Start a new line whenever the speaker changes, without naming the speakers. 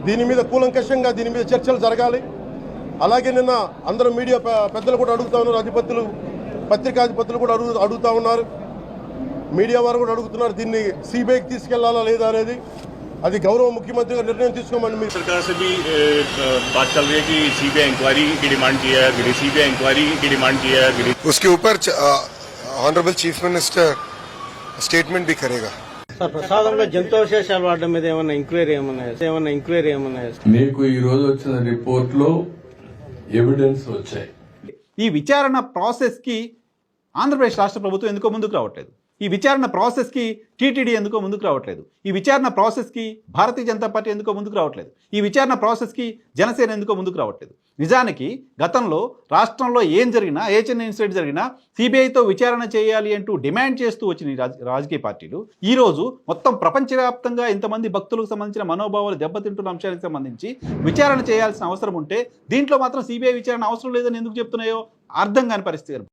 దీని మీద కూలంకషంగా దీని మీద చర్చలు జరగాలి. అలాగే నిన్న అందరూ మీడియా పెద్దలు కూడా అడుగుతా ఉన్నారు, అధిపతులు పత్రికాధిపతులు కూడా అడుగుతా ఉన్నారు, మీడియా వారు కూడా అడుగుతున్నారు దీన్ని సిబిఐకి తీసుకెళ్లాలా లేదా అనేది. అది గౌరవ ముఖ్యమంత్రి గారు నిర్ణయం తీసుకోమని మీరు
सरकार से भी बात चल रही है कि सीबीआई इंक्वायरी की डिमांड की है, सीबीआई इंक्वायरी की डिमांड की है.
उसके ऊपर ऑनरेबल चीफ मिनिस्टर स्टेटमेंट भी करेगा.
సార్ ప్రసాదంలో జంతువశేషాలు వాడడం మీద ఏమన్నా ఎంక్వైరీ ఏమన్నా
మీకు ఈ రోజు వచ్చిన రిపోర్ట్ లో ఎవిడెన్స్ వచ్చాయి.
ఈ విచారణ ప్రాసెస్ కి ఆంధ్రప్రదేశ్ రాష్ట్ర ప్రభుత్వం ఎందుకో ముందుకు రావట్లేదు. ఈ విచారణ ప్రాసెస్ కి టీటీడీ ఎందుకో ముందుకు రావట్లేదు. ఈ విచారణ ప్రాసెస్ కి భారతీయ జనతా పార్టీ ఎందుకో ముందుకు రావట్లేదు. ఈ విచారణ ప్రాసెస్ కి జనసేన ఎందుకో ముందుకు రావట్లేదు. నిజానికి గతంలో రాష్ట్రంలో ఏం జరిగినా, ఏ చిన్న ఇన్సిడెంట్ జరిగినా సిబిఐతో విచారణ చేయాలి అంటూ డిమాండ్ చేస్తూ వచ్చిన రాజకీయ పార్టీలు ఈ రోజు మొత్తం ప్రపంచవ్యాప్తంగా ఇంతమంది భక్తులకు సంబంధించిన మనోభావాలు దెబ్బతింటున్న అంశానికి సంబంధించి విచారణ చేయాల్సిన అవసరం ఉంటే దీంట్లో మాత్రం సిబిఐ విచారణ అవసరం లేదని ఎందుకు చెప్తున్నాయో అర్థం కాని పరిస్థితి.